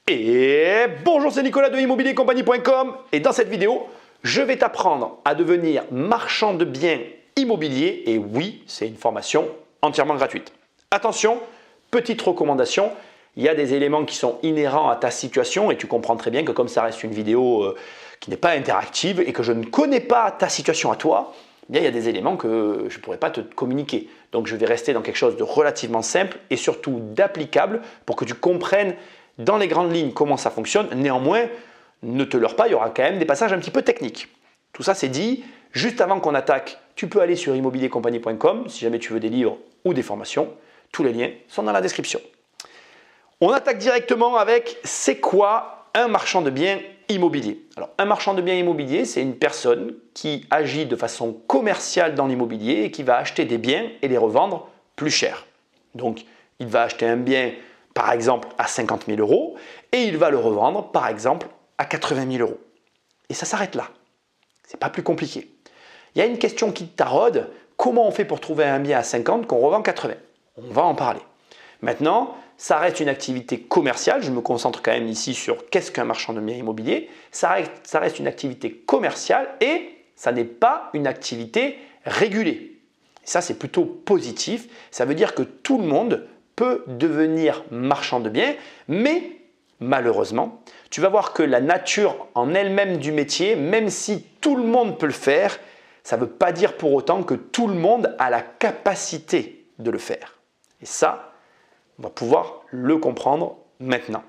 Et bonjour, c'est Nicolas de immobiliercompagnie.com et dans cette vidéo, je vais t'apprendre à devenir marchand de biens immobiliers et oui, c'est une formation entièrement gratuite. Attention, petite recommandation, il y a des éléments qui sont inhérents à ta situation et tu comprends très bien que comme ça reste une vidéo qui n'est pas interactive et que je ne connais pas ta situation à toi, eh bien, il y a des éléments que je ne pourrais pas te communiquer. Donc je vais rester dans quelque chose de relativement simple et surtout d'applicable pour que tu comprennes dans les grandes lignes comment ça fonctionne. Néanmoins, ne te leurre pas, il y aura quand même des passages un petit peu techniques. Tout ça c'est dit. Juste avant qu'on attaque, tu peux aller sur immobiliercompagnie.com si jamais tu veux des livres ou des formations. Tous les liens sont dans la description. On attaque directement avec c'est quoi un marchand de biens immobilier. Alors un marchand de biens immobilier, c'est une personne qui agit de façon commerciale dans l'immobilier et qui va acheter des biens et les revendre plus cher. Donc il va acheter un bien par exemple à 50 000 € et il va le revendre par exemple à 80 000 €. Et ça s'arrête là. C'est pas plus compliqué. Il y a une question qui te taraude, comment on fait pour trouver un bien à 50 qu'on revend 80 ? On va en parler. Maintenant, ça reste une activité commerciale, je me concentre quand même ici sur qu'est-ce qu'un marchand de biens immobiliers. Ça reste une activité commerciale et ça n'est pas une activité régulée. Et ça c'est plutôt positif, ça veut dire que tout le monde peut devenir marchand de biens, mais malheureusement, tu vas voir que la nature en elle-même du métier, même si tout le monde peut le faire, ça ne veut pas dire pour autant que tout le monde a la capacité de le faire. Et ça, on va pouvoir le comprendre maintenant.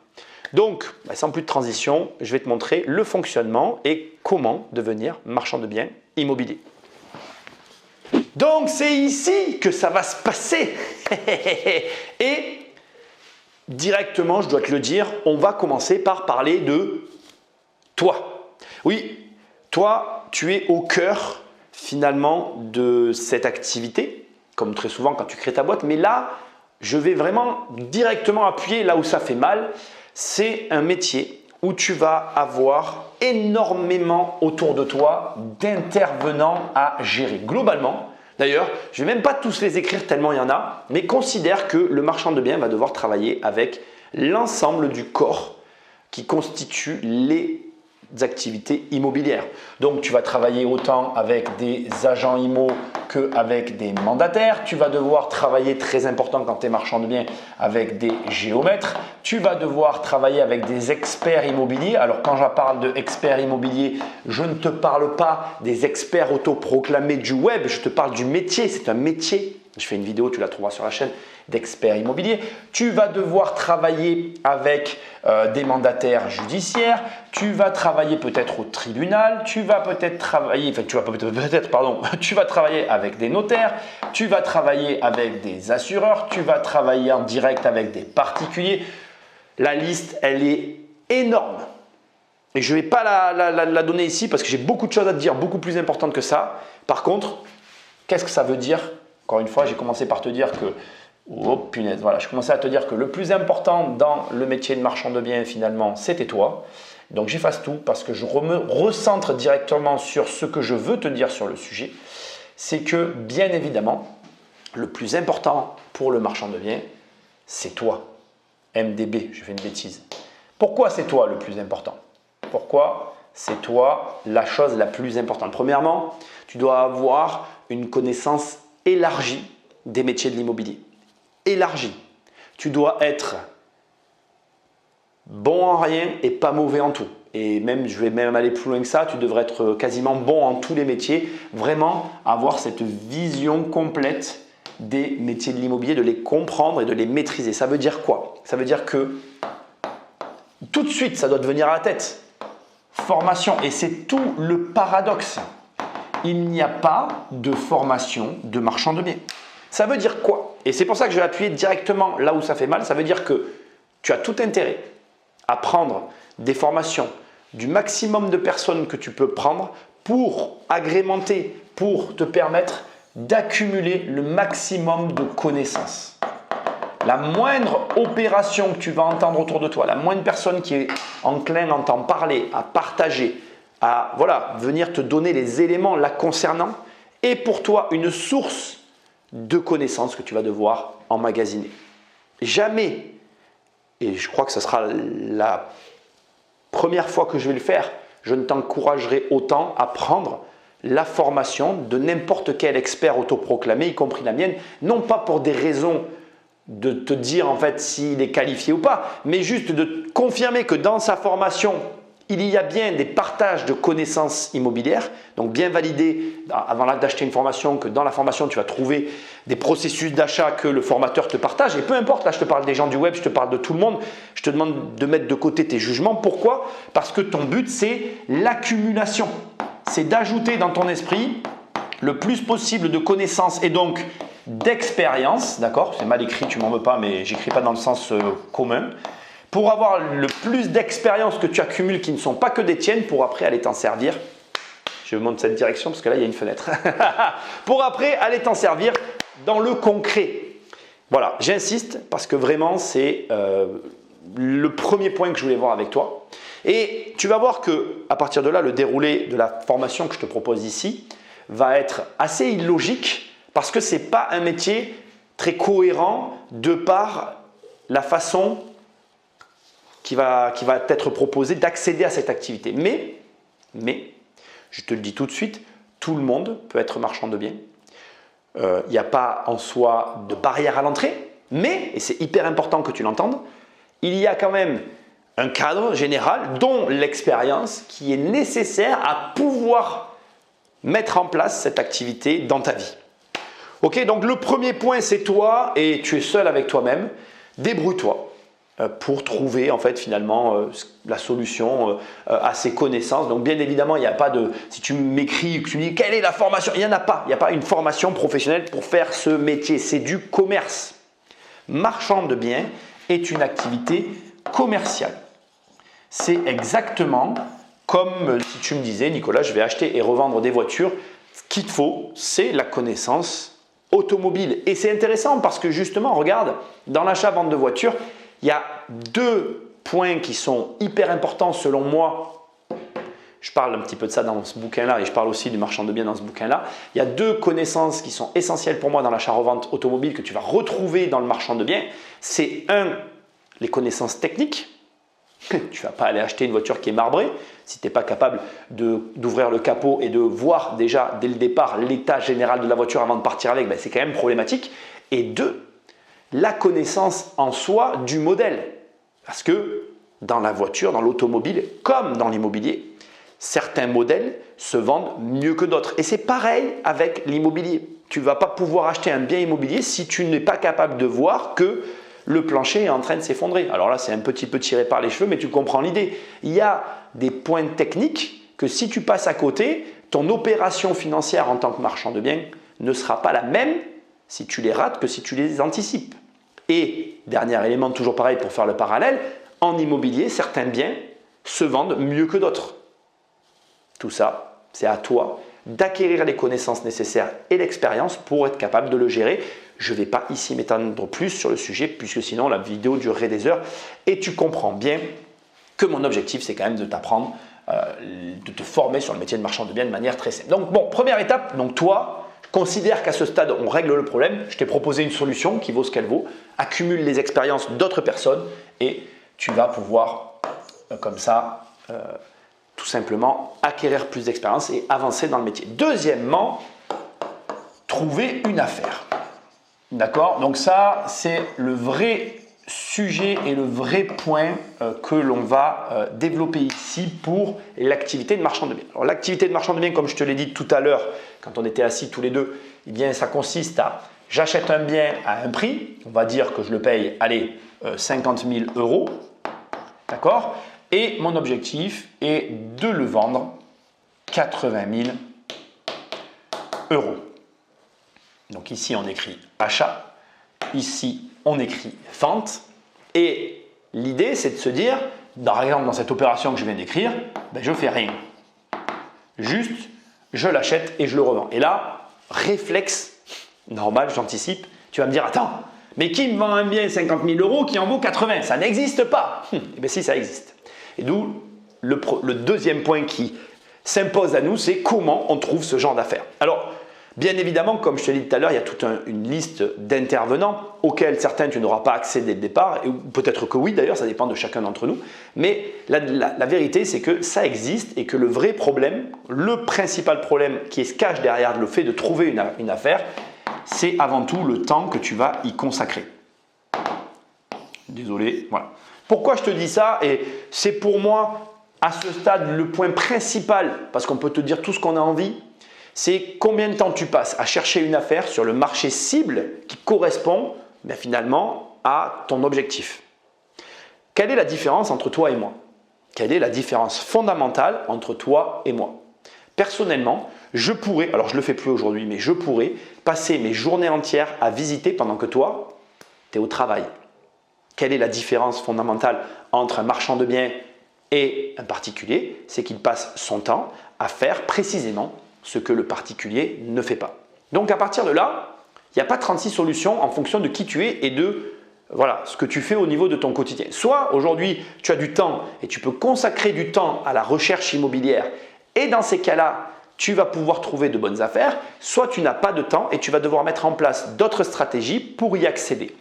Donc, sans plus de transition, je vais te montrer le fonctionnement et comment devenir marchand de biens immobiliers. Donc, c'est ici que ça va se passer. Et directement, je dois te le dire, on va commencer par parler de toi. Oui, toi, tu es au cœur finalement de cette activité, comme très souvent quand tu crées ta boîte. Mais là, je vais vraiment directement appuyer là où ça fait mal. C'est un métier où tu vas avoir énormément autour de toi d'intervenants à gérer. Globalement, d'ailleurs, je ne vais même pas tous les écrire tellement il y en a, mais considère que le marchand de biens va devoir travailler avec l'ensemble du corps qui constitue les activités immobilières. Donc, tu vas travailler autant avec des agents IMO qu'avec des mandataires. Tu vas devoir travailler, très important quand tu es marchand de biens, avec des géomètres. Tu vas devoir travailler avec des experts immobiliers. Alors, quand je parle d'experts immobiliers, je ne te parle pas des experts autoproclamés du web. Je te parle du métier. C'est un métier. Je fais une vidéo, tu la trouveras sur la chaîne, d'experts immobiliers. Tu vas devoir travailler avec des mandataires judiciaires. Tu vas travailler peut-être au tribunal. Tu vas travailler avec des notaires. Tu vas travailler avec des assureurs. Tu vas travailler en direct avec des particuliers. La liste, elle est énorme. Et je ne vais pas la donner ici parce que j'ai beaucoup de choses à te dire, beaucoup plus importantes que ça. Par contre, qu'est-ce que ça veut dire ? Encore une fois, j'ai commencé par te dire que oh punaise, voilà, je commençais à te dire que le plus important dans le métier de marchand de biens, finalement, c'était toi. Donc, j'efface tout parce que je me recentre directement sur ce que je veux te dire sur le sujet. C'est que, bien évidemment, le plus important pour le marchand de biens, c'est toi. MDB, je fais une bêtise. Pourquoi c'est toi le plus important ? Pourquoi c'est toi la chose la plus importante ? Premièrement, tu dois avoir une connaissance élargie des métiers de l'immobilier. Élargie. Tu dois être bon en rien et pas mauvais en tout. Et même, je vais même aller plus loin que ça, tu devrais être quasiment bon en tous les métiers. Vraiment avoir cette vision complète des métiers de l'immobilier, de les comprendre et de les maîtriser. Ça veut dire quoi ? Ça veut dire que tout de suite, ça doit te venir à la tête. Formation. Et c'est tout le paradoxe. Il n'y a pas de formation de marchand de biens. Ça veut dire quoi ? Et c'est pour ça que je vais appuyer directement là où ça fait mal. Ça veut dire que tu as tout intérêt à prendre des formations du maximum de personnes que tu peux prendre pour agrémenter, pour te permettre d'accumuler le maximum de connaissances. La moindre opération que tu vas entendre autour de toi, la moindre personne qui est enclin à t'en parler, à partager, à venir te donner les éléments la concernant, est pour toi une source de connaissances que tu vas devoir emmagasiner. Jamais et je crois que ce sera la première fois que je vais le faire, je ne t'encouragerai autant à prendre la formation de n'importe quel expert autoproclamé, y compris la mienne, non pas pour des raisons de te dire en fait s'il est qualifié ou pas, mais juste de confirmer que dans sa formation, il y a bien des partages de connaissances immobilières, donc bien valider avant d'acheter une formation que dans la formation tu vas trouver des processus d'achat que le formateur te partage, et peu importe, là je te parle des gens du web, je te parle de tout le monde, je te demande de mettre de côté tes jugements. Pourquoi? Parce que ton but c'est l'accumulation, c'est d'ajouter dans ton esprit le plus possible de connaissances et donc d'expérience, d'accord? C'est mal écrit, tu m'en veux pas, mais j'écris pas dans le sens commun. Pour avoir le plus d'expériences que tu accumules qui ne sont pas que des tiennes, pour après aller t'en servir. Je monte cette direction parce que là il y a une fenêtre. Pour après aller t'en servir dans le concret. Voilà, j'insiste parce que vraiment c'est le premier point que je voulais voir avec toi. Et tu vas voir que à partir de là, le déroulé de la formation que je te propose ici va être assez illogique parce que ce n'est pas un métier très cohérent de par la façon qui va être proposée d'accéder à cette activité. Mais, je te le dis tout de suite, tout le monde peut être marchand de biens. Il n'y a pas en soi de barrière à l'entrée, mais, et c'est hyper important que tu l'entendes, il y a quand même un cadre général, dont l'expérience, qui est nécessaire à pouvoir mettre en place cette activité dans ta vie. Ok, donc le premier point, c'est toi et tu es seul avec toi-même. Débrouille-toi pour trouver en fait finalement la solution à ces connaissances. Donc bien évidemment, il n'y a pas de… Si tu m'écris, que tu me dis quelle est la formation, il n'y en a pas. Il n'y a pas une formation professionnelle pour faire ce métier. C'est du commerce. Marchand de biens est une activité commerciale. C'est exactement comme si tu me disais, Nicolas, je vais acheter et revendre des voitures. Ce qu'il te faut, c'est la connaissance automobile. Et c'est intéressant parce que justement, regarde, dans l'achat-vente de voitures, il y a deux points qui sont hyper importants selon moi. Je parle un petit peu de ça dans ce bouquin-là et je parle aussi du marchand de biens dans ce bouquin-là. Il y a deux connaissances qui sont essentielles pour moi dans l'achat-revente automobile que tu vas retrouver dans le marchand de biens. C'est les connaissances techniques. Tu ne vas pas aller acheter une voiture qui est marbrée si tu n'es pas capable d'ouvrir le capot et de voir déjà dès le départ l'état général de la voiture avant de partir avec. C'est quand même problématique. Et deux, la connaissance en soi du modèle. Parce que dans la voiture, dans l'automobile, comme dans l'immobilier, certains modèles se vendent mieux que d'autres. Et c'est pareil avec l'immobilier. Tu ne vas pas pouvoir acheter un bien immobilier si tu n'es pas capable de voir que le plancher est en train de s'effondrer. Alors là, c'est un petit peu tiré par les cheveux, mais tu comprends l'idée. Il y a des points techniques que si tu passes à côté, ton opération financière en tant que marchand de biens ne sera pas la même si tu les rates que si tu les anticipes. Et dernier élément, toujours pareil pour faire le parallèle, en immobilier, certains biens se vendent mieux que d'autres. Tout ça, c'est à toi d'acquérir les connaissances nécessaires et l'expérience pour être capable de le gérer. Je ne vais pas ici m'étendre plus sur le sujet puisque sinon la vidéo durerait des heures et tu comprends bien que mon objectif c'est quand même de t'apprendre, de te former sur le métier de marchand de biens de manière très simple. Donc bon, première étape, donc toi, considère qu'à ce stade on règle le problème, je t'ai proposé une solution qui vaut ce qu'elle vaut, accumule les expériences d'autres personnes et tu vas pouvoir comme ça tout simplement acquérir plus d'expérience et avancer dans le métier. Deuxièmement, trouver une affaire. D'accord? Donc ça, c'est le vrai sujet et le vrai point que l'on va développer ici pour l'activité de marchand de biens. Alors l'activité de marchand de biens, comme je te l'ai dit tout à l'heure, quand on était assis tous les deux, eh bien ça consiste à j'achète un bien à un prix, on va dire que je le paye, allez, 50 000 €, d'accord? Et mon objectif est de le vendre 80 000 €. Donc ici, on écrit achat. Ici, on écrit vente. Et l'idée, c'est de se dire, par exemple, dans cette opération que je viens d'écrire, je ne fais rien. Juste, je l'achète et je le revends. Et là, réflexe, normal, j'anticipe, tu vas me dire, attends, mais qui me vend un bien 50 000 € qui en vaut 80? Ça n'existe pas. Eh bien si, ça existe. Et d'où le deuxième point qui s'impose à nous, c'est comment on trouve ce genre d'affaires. Alors, Bien évidemment, comme je te l'ai dit tout à l'heure, il y a toute une liste d'intervenants auxquels certains tu n'auras pas accès dès le départ, ou peut-être que oui d'ailleurs, ça dépend de chacun d'entre nous. Mais la vérité, c'est que ça existe et que le vrai problème, le principal problème qui se cache derrière le fait de trouver une affaire, c'est avant tout le temps que tu vas y consacrer. Désolé, voilà. Pourquoi je te dis ça? Et c'est pour moi, à ce stade, le point principal, parce qu'on peut te dire tout ce qu'on a envie, c'est combien de temps tu passes à chercher une affaire sur le marché cible qui correspond finalement à ton objectif. Quelle est la différence entre toi et moi? Quelle est la différence fondamentale entre toi et moi? Personnellement, je pourrais, alors je ne le fais plus aujourd'hui, mais je pourrais passer mes journées entières à visiter pendant que toi, tu es au travail. Quelle est la différence fondamentale entre un marchand de biens et un particulier? C'est qu'il passe son temps à faire précisément ce que le particulier ne fait pas. Donc à partir de là, il n'y a pas 36 solutions en fonction de qui tu es et de ce que tu fais au niveau de ton quotidien. Soit aujourd'hui, tu as du temps et tu peux consacrer du temps à la recherche immobilière et dans ces cas-là, tu vas pouvoir trouver de bonnes affaires, soit tu n'as pas de temps et tu vas devoir mettre en place d'autres stratégies pour y accéder.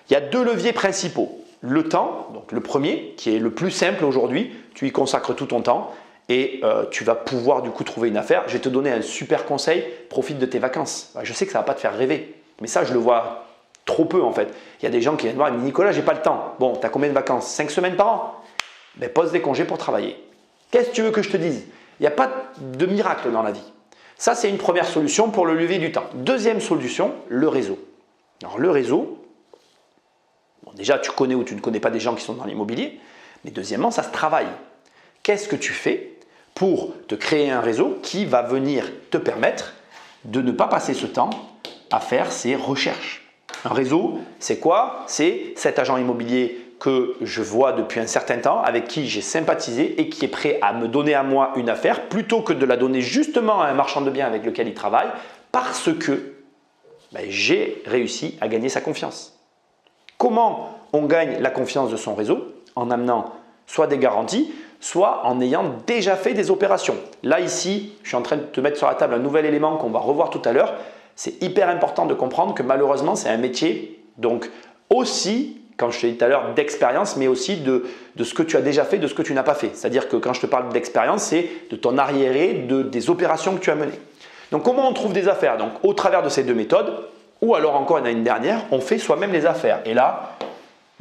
Il y a deux leviers principaux. Le temps, donc le premier, qui est le plus simple aujourd'hui, tu y consacres tout ton temps et tu vas pouvoir du coup trouver une affaire. Je vais te donner un super conseil, profite de tes vacances. Je sais que ça ne va pas te faire rêver, mais ça je le vois trop peu en fait. Il y a des gens qui viennent voir et me disent Nicolas, j'ai pas le temps. Bon, tu as combien de vacances? 5 semaines par an? Pose des congés pour travailler. Qu'est-ce que tu veux que je te dise? Il n'y a pas de miracle dans la vie. Ça, c'est une première solution pour le levier du temps. Deuxième solution, le réseau. Alors le réseau, déjà tu connais ou tu ne connais pas des gens qui sont dans l'immobilier, mais deuxièmement, ça se travaille. Qu'est-ce que tu fais pour te créer un réseau qui va venir te permettre de ne pas passer ce temps à faire ces recherches? Un réseau, c'est quoi? C'est cet agent immobilier que je vois depuis un certain temps, avec qui j'ai sympathisé et qui est prêt à me donner à moi une affaire plutôt que de la donner justement à un marchand de biens avec lequel il travaille parce que j'ai réussi à gagner sa confiance. Comment on gagne la confiance de son réseau? En amenant soit des garanties, soit en ayant déjà fait des opérations. Là, ici, je suis en train de te mettre sur la table un nouvel élément qu'on va revoir tout à l'heure. C'est hyper important de comprendre que malheureusement, c'est un métier, donc aussi, quand je te dis tout à l'heure, d'expérience, mais aussi de ce que tu as déjà fait, de ce que tu n'as pas fait. C'est-à-dire que quand je te parle d'expérience, c'est de ton arriéré, des opérations que tu as menées. Donc, comment on trouve des affaires? Donc, au travers de ces deux méthodes, ou alors encore une dernière, on fait soi-même les affaires. Et là,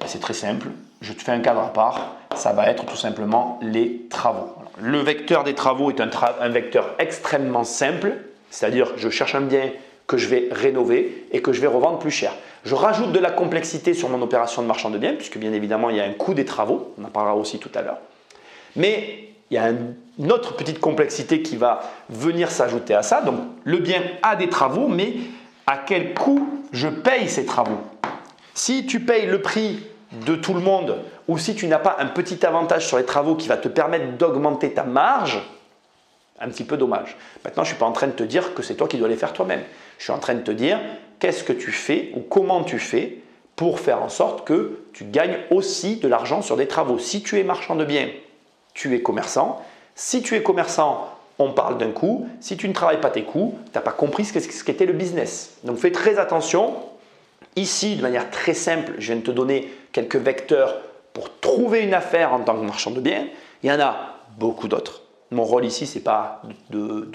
c'est très simple. Je te fais un cadre à part. Ça va être tout simplement les travaux. Le vecteur des travaux est un vecteur extrêmement simple. C'est-à-dire, je cherche un bien que je vais rénover et que je vais revendre plus cher. Je rajoute de la complexité sur mon opération de marchand de biens, puisque bien évidemment, il y a un coût des travaux. On en parlera aussi tout à l'heure. Mais il y a une autre petite complexité qui va venir s'ajouter à ça. Donc, le bien a des travaux, mais à quel coût je paye ces travaux? Si tu payes le prix de tout le monde ou si tu n'as pas un petit avantage sur les travaux qui va te permettre d'augmenter ta marge, un petit peu dommage. Maintenant, je ne suis pas en train de te dire que c'est toi qui dois les faire toi-même. Je suis en train de te dire qu'est-ce que tu fais ou comment tu fais pour faire en sorte que tu gagnes aussi de l'argent sur des travaux. Si tu es marchand de biens, tu es commerçant. Si tu es commerçant, on parle d'un coût. Si tu ne travailles pas tes coûts, tu n'as pas compris ce qu'était le business. Donc, fais très attention. Ici, de manière très simple, je viens de te donner quelques vecteurs pour trouver une affaire en tant que marchand de biens. Il y en a beaucoup d'autres. Mon rôle ici, ce n'est pas de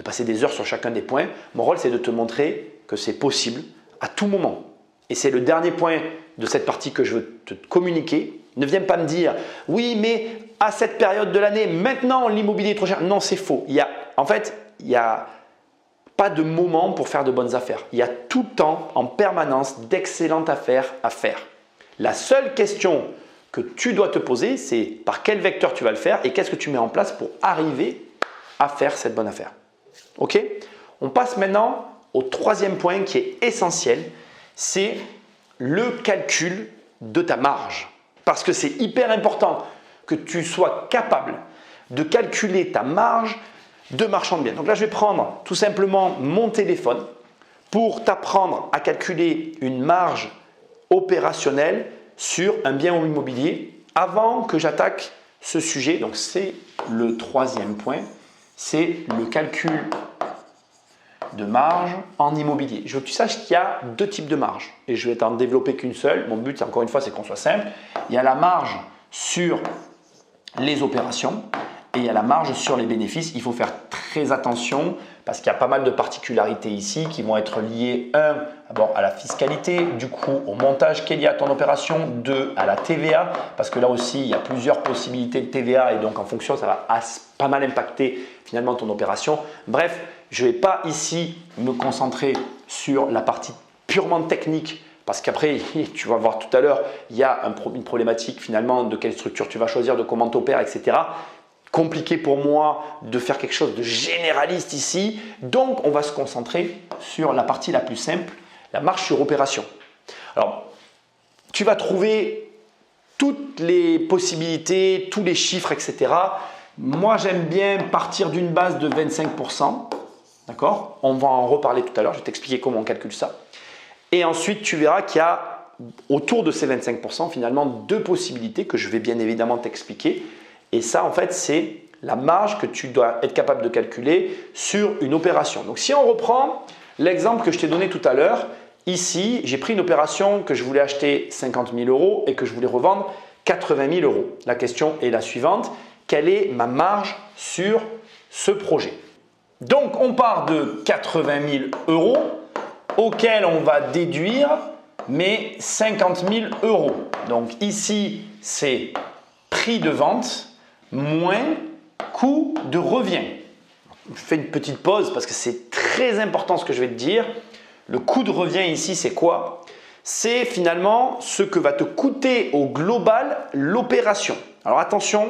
passer des heures sur chacun des points. Mon rôle, c'est de te montrer que c'est possible à tout moment. Et c'est le dernier point de cette partie que je veux te communiquer. Ne viens pas me dire « oui, mais à cette période de l'année, maintenant l'immobilier est trop cher ». Non, c'est faux. Il y a pas de moment pour faire de bonnes affaires. Il y a tout le temps, en permanence, d'excellentes affaires à faire. La seule question que tu dois te poser, c'est par quel vecteur tu vas le faire et qu'est-ce que tu mets en place pour arriver à faire cette bonne affaire. Ok? On passe maintenant au troisième point qui est essentiel, c'est le calcul de ta marge. Parce que c'est hyper important que tu sois capable de calculer ta marge de marchand de biens. Donc là, je vais prendre tout simplement mon téléphone pour t'apprendre à calculer une marge opérationnelle sur un bien immobilier avant que j'attaque ce sujet. Donc, c'est le troisième point, c'est le calcul de marge en immobilier. Je veux que tu saches qu'il y a deux types de marge et je vais t'en développer qu'une seule. Mon but, encore une fois, c'est qu'on soit simple. Il y a la marge sur les opérations et il y a la marge sur les bénéfices. Il faut faire très attention parce qu'il y a pas mal de particularités ici qui vont être liées, d'abord à la fiscalité, du coup au montage qu'il y a à ton opération, 2 à la TVA, parce que là aussi il y a plusieurs possibilités de TVA et donc en fonction ça va pas mal impacter finalement ton opération. Bref, je ne vais pas ici me concentrer sur la partie purement technique parce qu'après, tu vas voir tout à l'heure, il y a une problématique finalement de quelle structure tu vas choisir, de comment tu opères, etc. Compliqué pour moi de faire quelque chose de généraliste ici. Donc, on va se concentrer sur la partie la plus simple, la marge sur opération. Alors, tu vas trouver toutes les possibilités, tous les chiffres, etc. Moi, j'aime bien partir d'une base de 25%. D'accord? On va en reparler tout à l'heure. Je vais t'expliquer comment on calcule ça. Et ensuite, tu verras qu'il y a autour de ces 25% finalement deux possibilités que je vais bien évidemment t'expliquer. Et ça, en fait, c'est la marge que tu dois être capable de calculer sur une opération. Donc, si on reprend l'exemple que je t'ai donné tout à l'heure, ici, j'ai pris une opération que je voulais acheter 50 000 € et que je voulais revendre 80 000 €. La question est la suivante. Quelle est ma marge sur ce projet? Donc, on part de 80 000 € auquel on va déduire mes 50 000 €. Donc, ici, c'est prix de vente moins coût de revient. Je fais une petite pause parce que c'est très important ce que je vais te dire. Le coût de revient ici, c'est quoi? C'est finalement ce que va te coûter au global l'opération. Alors attention,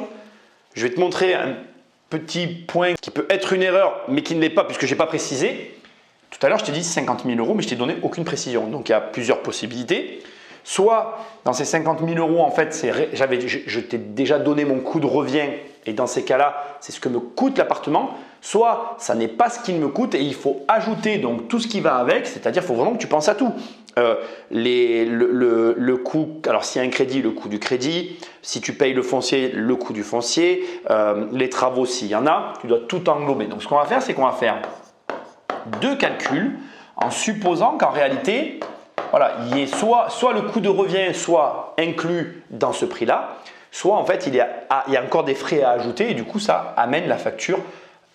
je vais te montrer un petit point qui peut être une erreur mais qui ne l'est pas puisque je n'ai pas précisé. Tout à l'heure, je t'ai dit 50 000 € mais je t'ai donné aucune précision. Donc il y a plusieurs possibilités. Soit dans ces 50 000 € en fait, je t'ai déjà donné mon coût de revient et dans ces cas-là, c'est ce que me coûte l'appartement. Soit ça n'est pas ce qu'il me coûte et il faut ajouter donc tout ce qui va avec, c'est-à-dire il faut vraiment que tu penses à tout. Le coût, alors s'il y a un crédit, le coût du crédit, si tu payes le foncier, le coût du foncier, les travaux s'il y en a, tu dois tout englober. Donc ce qu'on va faire, c'est qu'on va faire deux calculs en supposant qu'en réalité, voilà, il y ait soit le coût de revient soit inclus dans ce prix-là, soit en fait il y a encore des frais à ajouter et du coup ça amène la facture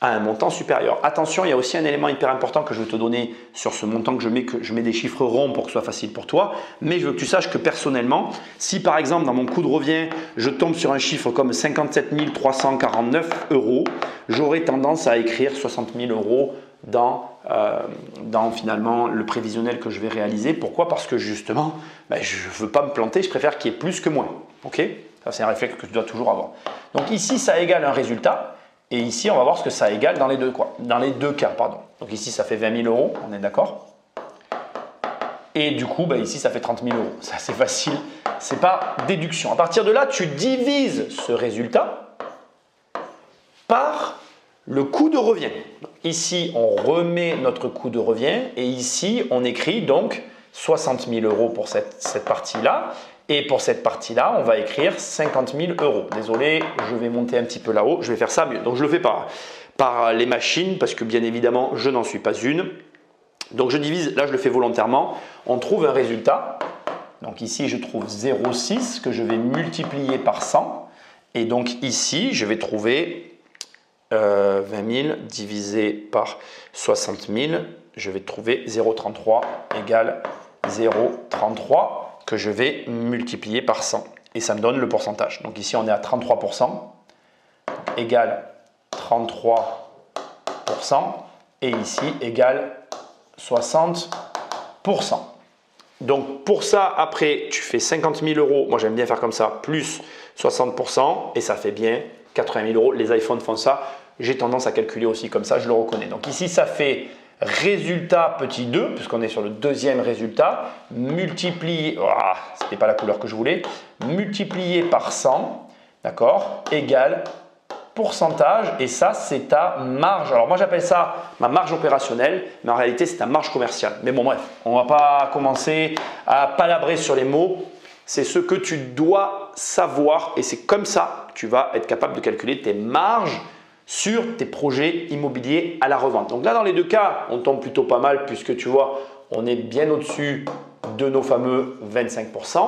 à un montant supérieur. Attention, il y a aussi un élément hyper important que je vais te donner sur ce montant que je mets des chiffres ronds pour que ce soit facile pour toi, mais je veux que tu saches que personnellement, si par exemple dans mon coût de revient, je tombe sur un chiffre comme 57 349 €, j'aurais tendance à écrire 60 000 € dans finalement le prévisionnel que je vais réaliser. Pourquoi? Parce que justement, je ne veux pas me planter, je préfère qu'il y ait plus que moins. Ok? Ça, c'est un réflexe que tu dois toujours avoir. Donc ici, ça égale un résultat. Et ici, on va voir ce que ça égale dans les deux cas. Pardon. Donc ici, ça fait 20 000 €, on est d'accord? Et du coup, ici, ça fait 30 000 €. Ça, c'est facile. Ce n'est pas déduction. À partir de là, tu divises ce résultat par le coût de revient. Ici, on remet notre coût de revient et ici, on écrit donc 60 000 € pour cette partie-là. Et pour cette partie-là, on va écrire 50 000 €. Désolé, je vais monter un petit peu là-haut. Je vais faire ça mieux. Donc, je le fais par les machines parce que bien évidemment, je n'en suis pas une. Donc, je divise. Là, je le fais volontairement. On trouve un résultat. Donc, ici, je trouve 0,6 que je vais multiplier par 100. Et donc, ici, je vais trouver 20 000 divisé par 60 000. Je vais trouver 0,33 égale 0,33. Que je vais multiplier par 100 et ça me donne le pourcentage. Donc ici, on est à 33%, égale 33% et ici, égale 60%. Donc pour ça, après, tu fais 50 000 €, moi j'aime bien faire comme ça, plus 60% et ça fait bien 80 000 €. Les iPhones font ça, j'ai tendance à calculer aussi comme ça, je le reconnais. Donc ici, ça fait résultat petit 2, puisqu'on est sur le deuxième résultat, multiplié, ce n'était pas la couleur que je voulais, multiplié par 100, d'accord, égale pourcentage, et ça c'est ta marge. Alors moi j'appelle ça ma marge opérationnelle, mais en réalité c'est ta marge commerciale. Mais bon bref, on ne va pas commencer à palabrer sur les mots, c'est ce que tu dois savoir et c'est comme ça que tu vas être capable de calculer tes marges sur tes projets immobiliers à la revente. Donc là, dans les deux cas, on tombe plutôt pas mal puisque tu vois, on est bien au-dessus de nos fameux 25%.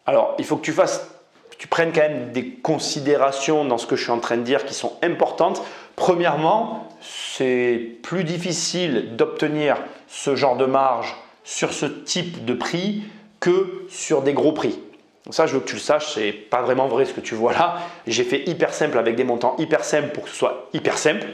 Alors, il faut que tu prennes quand même des considérations dans ce que je suis en train de dire qui sont importantes. Premièrement, c'est plus difficile d'obtenir ce genre de marge sur ce type de prix que sur des gros prix. Donc ça, je veux que tu le saches, c'est pas vraiment vrai ce que tu vois là. J'ai fait hyper simple avec des montants hyper simples pour que ce soit hyper simple.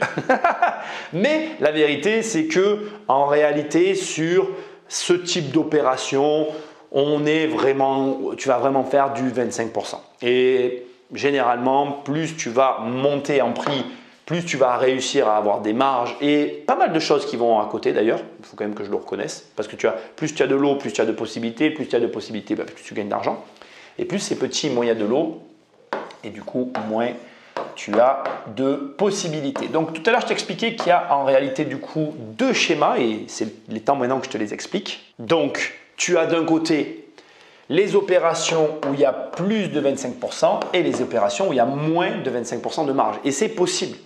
Mais la vérité, c'est que en réalité, sur ce type d'opération, tu vas vraiment faire du 25%. Et généralement, plus tu vas monter en prix, plus tu vas réussir à avoir des marges et pas mal de choses qui vont à côté d'ailleurs. Il faut quand même que je le reconnaisse parce que plus tu as de lot, plus tu as de possibilités, plus tu as de possibilités, plus tu gagnes d'argent. Et plus c'est petit, moins il y a de lot et du coup, moins tu as de possibilités. Donc tout à l'heure, je t'expliquais qu'il y a en réalité du coup deux schémas et c'est les temps maintenant que je te les explique. Donc, tu as d'un côté les opérations où il y a plus de 25% et les opérations où il y a moins de 25% de marge. Et c'est possible.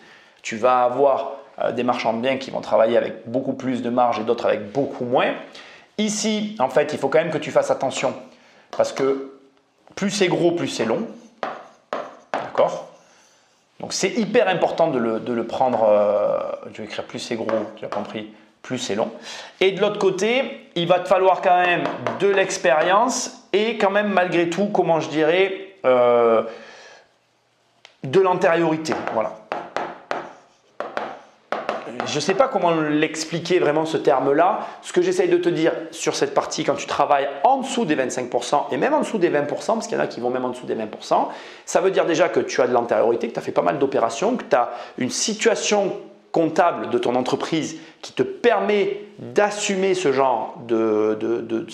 Tu vas avoir des marchands de biens qui vont travailler avec beaucoup plus de marge et d'autres avec beaucoup moins. Ici, en fait, il faut quand même que tu fasses attention parce que plus c'est gros, plus c'est long. D'accord ? Donc, c'est hyper important de le prendre. Je vais écrire plus c'est gros, tu as compris, plus c'est long. Et de l'autre côté, il va te falloir quand même de l'expérience et quand même malgré tout, comment je dirais, de l'antériorité. Voilà. Je ne sais pas comment l'expliquer vraiment ce terme-là. Ce que j'essaye de te dire sur cette partie, quand tu travailles en dessous des 25% et même en dessous des 20%, parce qu'il y en a qui vont même en dessous des 20%, ça veut dire déjà que tu as de l'antériorité, que tu as fait pas mal d'opérations, que tu as une situation comptable de ton entreprise qui te permet d'assumer ce genre de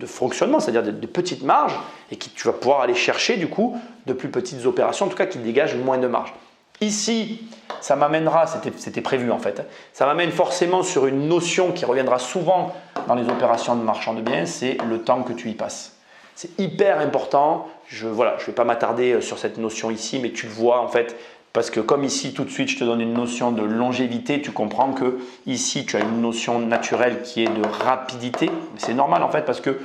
fonctionnement, c'est-à-dire de petites marges et que tu vas pouvoir aller chercher du coup de plus petites opérations, en tout cas qui dégagent moins de marge. Ici, ça m'amènera, c'était prévu en fait, ça m'amène forcément sur une notion qui reviendra souvent dans les opérations de marchand de biens, c'est le temps que tu y passes. C'est hyper important, je ne vais pas m'attarder sur cette notion ici, mais tu le vois en fait, parce que comme ici tout de suite je te donne une notion de longévité, tu comprends que ici tu as une notion naturelle qui est de rapidité. C'est normal en fait parce que,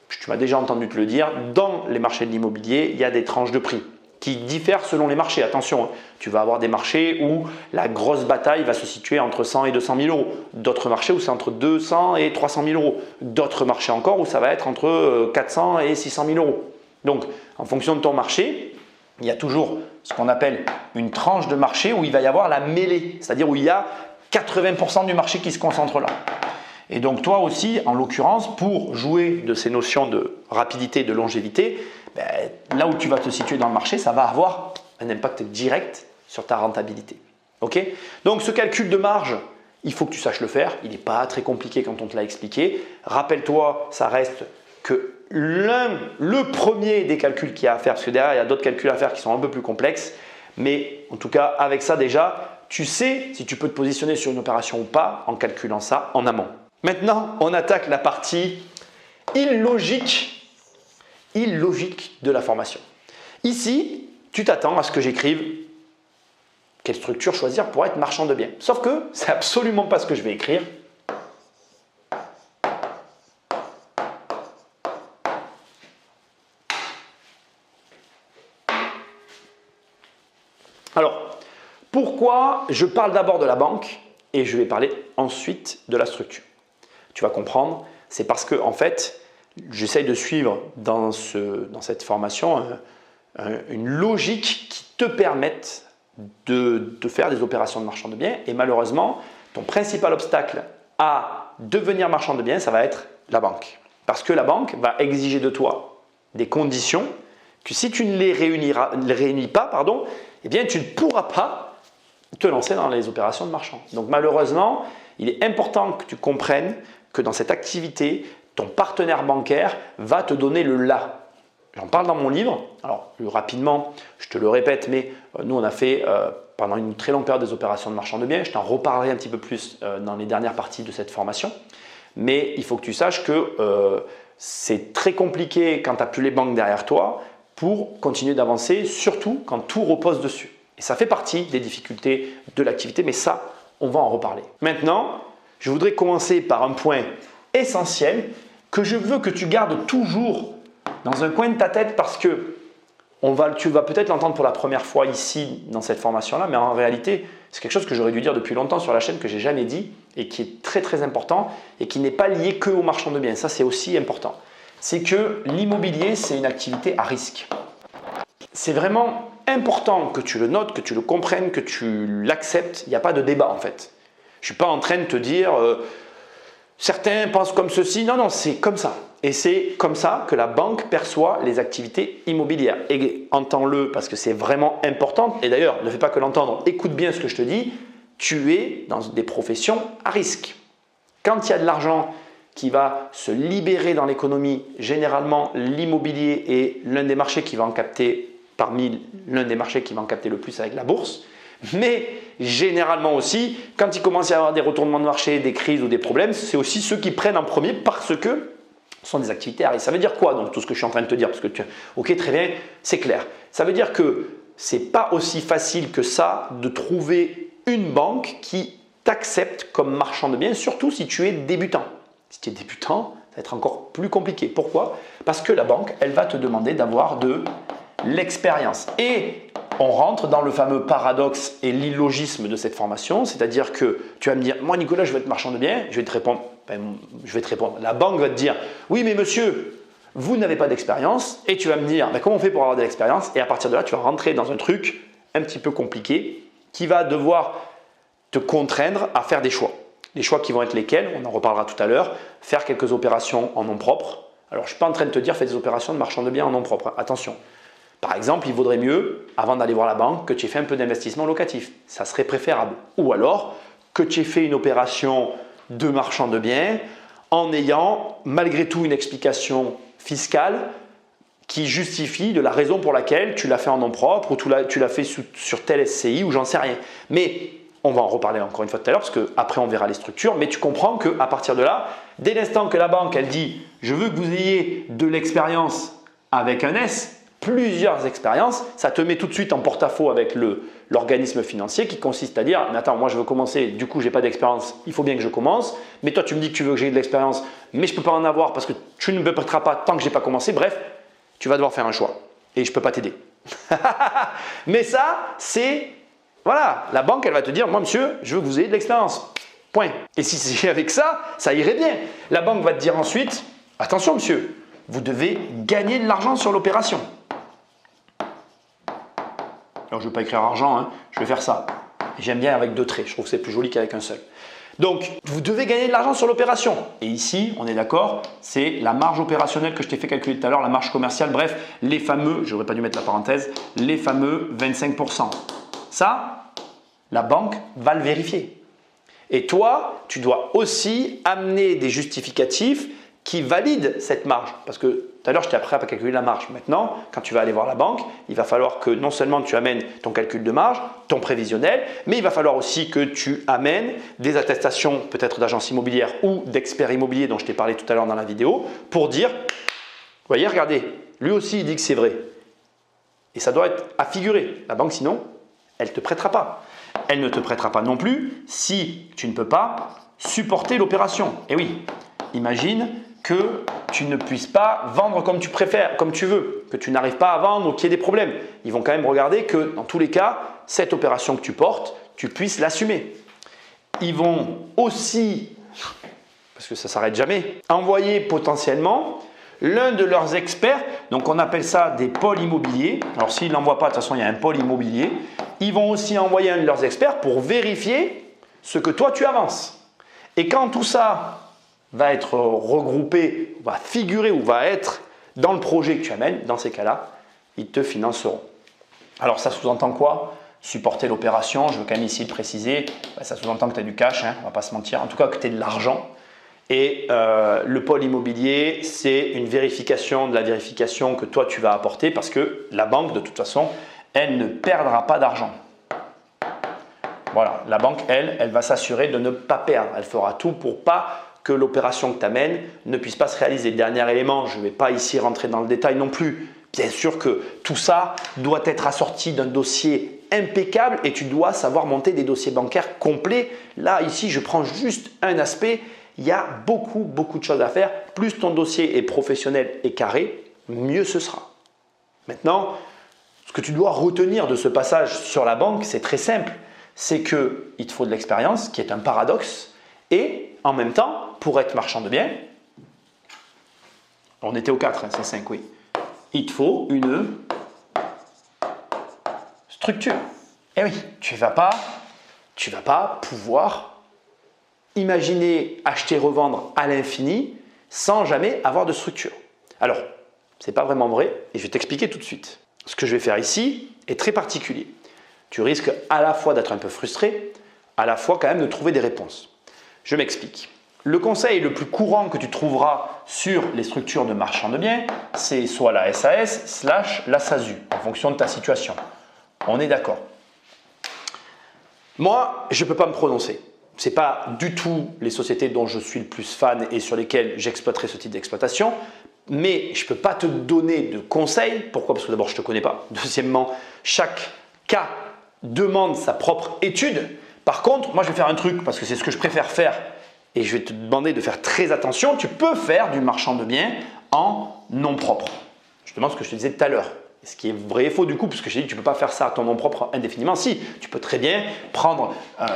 tu m'as déjà entendu te le dire, dans les marchés de l'immobilier, il y a des tranches de prix qui diffèrent selon les marchés. Attention, tu vas avoir des marchés où la grosse bataille va se situer entre 100 et 200 000 euros. D'autres marchés où c'est entre 200 et 300 000 euros. D'autres marchés encore où ça va être entre 400 et 600 000 euros. Donc, en fonction de ton marché, il y a toujours ce qu'on appelle une tranche de marché où il va y avoir la mêlée, c'est-à-dire où il y a 80% du marché qui se concentre là. Et donc toi aussi, en l'occurrence, pour jouer de ces notions de rapidité, de longévité, là où tu vas te situer dans le marché, ça va avoir un impact direct sur ta rentabilité. Ok ? Donc ce calcul de marge, il faut que tu saches le faire. Il n'est pas très compliqué quand on te l'a expliqué. Rappelle-toi, ça reste que le premier des calculs qu'il y a à faire, parce que derrière, il y a d'autres calculs à faire qui sont un peu plus complexes. Mais en tout cas, avec ça déjà, tu sais si tu peux te positionner sur une opération ou pas en calculant ça en amont. Maintenant, on attaque la partie illogique de la formation. Ici, tu t'attends à ce que j'écrive quelle structure choisir pour être marchand de biens. Sauf que c'est absolument pas ce que je vais écrire. Alors, pourquoi je parle d'abord de la banque et je vais parler ensuite de la structure? Tu vas comprendre, c'est parce que en fait, j'essaye de suivre dans cette formation une logique qui te permette de faire des opérations de marchand de biens. Et malheureusement, ton principal obstacle à devenir marchand de biens, ça va être la banque. Parce que la banque va exiger de toi des conditions que si tu ne les réunis pas, eh bien, tu ne pourras pas te lancer dans les opérations de marchand. Donc malheureusement, il est important que tu comprennes que dans cette activité, ton partenaire bancaire va te donner le là. J'en parle dans mon livre. Alors, plus rapidement, je te le répète, mais nous, on a fait pendant une très longue période des opérations de marchand de biens. Je t'en reparlerai un petit peu plus dans les dernières parties de cette formation. Mais il faut que tu saches que c'est très compliqué quand tu n'as plus les banques derrière toi pour continuer d'avancer, surtout quand tout repose dessus. Et ça fait partie des difficultés de l'activité, mais ça, on va en reparler. Maintenant, je voudrais commencer par un point essentiel que je veux que tu gardes toujours dans un coin de ta tête parce que tu vas peut-être l'entendre pour la première fois ici dans cette formation-là, mais en réalité, c'est quelque chose que j'aurais dû dire depuis longtemps sur la chaîne que je n'ai jamais dit et qui est très très important et qui n'est pas lié que aux marchands de biens. Ça, c'est aussi important. C'est que l'immobilier, c'est une activité à risque. C'est vraiment important que tu le notes, que tu le comprennes, que tu l'acceptes. Il n'y a pas de débat en fait. Je ne suis pas en train de te dire certains pensent comme ceci. Non, non, c'est comme ça. Et c'est comme ça que la banque perçoit les activités immobilières. Et entends-le parce que c'est vraiment important. Et d'ailleurs, ne fais pas que l'entendre, écoute bien ce que je te dis. Tu es dans des professions à risque. Quand il y a de l'argent qui va se libérer dans l'économie, généralement l'immobilier est l'un des marchés qui va en capter, parmi l'un des marchés qui va en capter le plus avec la bourse. Mais généralement aussi, quand il commence à y avoir des retournements de marché, des crises ou des problèmes, c'est aussi ceux qui prennent en premier parce que ce sont des activités à risque. Ça veut dire quoi donc tout ce que je suis en train de te dire? Parce que ok, très bien, c'est clair. Ça veut dire que ce n'est pas aussi facile que ça de trouver une banque qui t'accepte comme marchand de biens, surtout si tu es débutant. Si tu es débutant, ça va être encore plus compliqué. Pourquoi? Parce que la banque, elle va te demander d'avoir de l'expérience. Et on rentre dans le fameux paradoxe et l'illogisme de cette formation, c'est-à-dire que tu vas me dire, moi Nicolas, je veux être marchand de biens, je vais te répondre, la banque va te dire, oui mais monsieur, vous n'avez pas d'expérience, et tu vas me dire, comment on fait pour avoir de l'expérience? Et à partir de là, tu vas rentrer dans un truc un petit peu compliqué qui va devoir te contraindre à faire des choix. Les choix qui vont être lesquels, on en reparlera tout à l'heure, faire quelques opérations en nom propre. Alors je ne suis pas en train de te dire fais des opérations de marchand de biens en nom propre, attention. Par exemple, il vaudrait mieux, avant d'aller voir la banque, que tu aies fait un peu d'investissement locatif. Ça serait préférable. Ou alors, que tu aies fait une opération de marchand de biens en ayant malgré tout une explication fiscale qui justifie de la raison pour laquelle tu l'as fait en nom propre ou tu l'as fait sur tel SCI ou j'en sais rien. Mais on va en reparler encore une fois tout à l'heure parce qu'après on verra les structures. Mais tu comprends qu'à partir de là, dès l'instant que la banque elle dit « je veux que vous ayez de l'expérience avec un S », plusieurs expériences, ça te met tout de suite en porte-à-faux avec l'organisme financier qui consiste à dire « mais attends, moi je veux commencer, du coup je n'ai pas d'expérience, il faut bien que je commence, mais toi tu me dis que tu veux que j'ai de l'expérience, mais je ne peux pas en avoir parce que tu ne me prêteras pas tant que je n'ai pas commencé, bref, tu vas devoir faire un choix et je ne peux pas t'aider. » Mais ça, c'est, voilà, la banque elle va te dire « moi monsieur, je veux que vous ayez de l'expérience, point. » Et si c'est avec ça, ça irait bien. La banque va te dire ensuite « attention monsieur, vous devez gagner de l'argent sur l'opération. » Alors, je ne vais pas écrire argent, hein, je vais faire ça. J'aime bien avec deux traits, je trouve que c'est plus joli qu'avec un seul. Donc, vous devez gagner de l'argent sur l'opération. Et ici, on est d'accord, c'est la marge opérationnelle que je t'ai fait calculer tout à l'heure, la marge commerciale, bref, les fameux, je n'aurais pas dû mettre la parenthèse, les fameux 25%. Ça, la banque va le vérifier. Et toi, tu dois aussi amener des justificatifs qui valident cette marge. Parce que tout à l'heure, je t'ai appris à calculer la marge. Maintenant, quand tu vas aller voir la banque, il va falloir que non seulement tu amènes ton calcul de marge, ton prévisionnel, mais il va falloir aussi que tu amènes des attestations peut-être d'agence immobilière ou d'experts immobiliers dont je t'ai parlé tout à l'heure dans la vidéo pour dire, vous voyez, regardez, lui aussi il dit que c'est vrai. Et ça doit être à figurer. La banque, sinon, elle ne te prêtera pas. Elle ne te prêtera pas non plus si tu ne peux pas supporter l'opération. Et oui, imagine que tu ne puisses pas vendre comme tu préfères, comme tu veux, que tu n'arrives pas à vendre ou qu'il y ait des problèmes. Ils vont quand même regarder que dans tous les cas, cette opération que tu portes, tu puisses l'assumer. Ils vont aussi, parce que ça ne s'arrête jamais, envoyer potentiellement l'un de leurs experts, donc on appelle ça des pôles immobiliers. Alors s'ils ne l'envoient pas, de toute façon il y a un pôle immobilier. Ils vont aussi envoyer un de leurs experts pour vérifier ce que toi tu avances. Et quand tout ça va être regroupé, va figurer ou va être dans le projet que tu amènes, dans ces cas-là, ils te financeront. Alors ça sous-entend quoi? Supporter l'opération, je veux quand même ici le préciser, ça sous-entend que tu as du cash, hein, on ne va pas se mentir, en tout cas que tu aies de l'argent. Et le pôle immobilier, c'est une vérification de la vérification que toi tu vas apporter parce que la banque, de toute façon, elle ne perdra pas d'argent. Voilà, la banque, elle va s'assurer de ne pas perdre. Elle fera tout pour pas que l'opération que tu amènes ne puisse pas se réaliser. Dernier élément, je ne vais pas ici rentrer dans le détail non plus. Bien sûr que tout ça doit être assorti d'un dossier impeccable et tu dois savoir monter des dossiers bancaires complets. Là, ici, je prends juste un aspect. Il y a beaucoup de choses à faire. Plus ton dossier est professionnel et carré, mieux ce sera. Maintenant, ce que tu dois retenir de ce passage sur la banque, c'est très simple. C'est qu'il te faut de l'expérience, qui est un paradoxe. Et en même temps, pour être marchand de biens, on était au 4, c'est 5, oui. Il te faut une structure. Et oui, tu ne vas pas pouvoir imaginer acheter, revendre à l'infini sans jamais avoir de structure. Alors, ce n'est pas vraiment vrai et je vais t'expliquer tout de suite. Ce que je vais faire ici est très particulier. Tu risques à la fois d'être un peu frustré, à la fois quand même de trouver des réponses. Je m'explique. Le conseil le plus courant que tu trouveras sur les structures de marchand de biens, c'est soit la SAS / la SASU, en fonction de ta situation. On est d'accord. Moi, je ne peux pas me prononcer. Ce n'est pas du tout les sociétés dont je suis le plus fan et sur lesquelles j'exploiterai ce type d'exploitation, mais je ne peux pas te donner de conseils. Pourquoi? Parce que d'abord, je ne te connais pas. Deuxièmement, chaque cas demande sa propre étude. Par contre, moi, je vais faire un truc parce que c'est ce que je préfère faire. Et je vais te demander de faire très attention. Tu peux faire du marchand de biens en nom propre. Je te demande ce que je te disais tout à l'heure. Ce qui est vrai et faux du coup, parce que je t'ai dit que tu ne peux pas faire ça à ton nom propre indéfiniment. Si, tu peux très bien prendre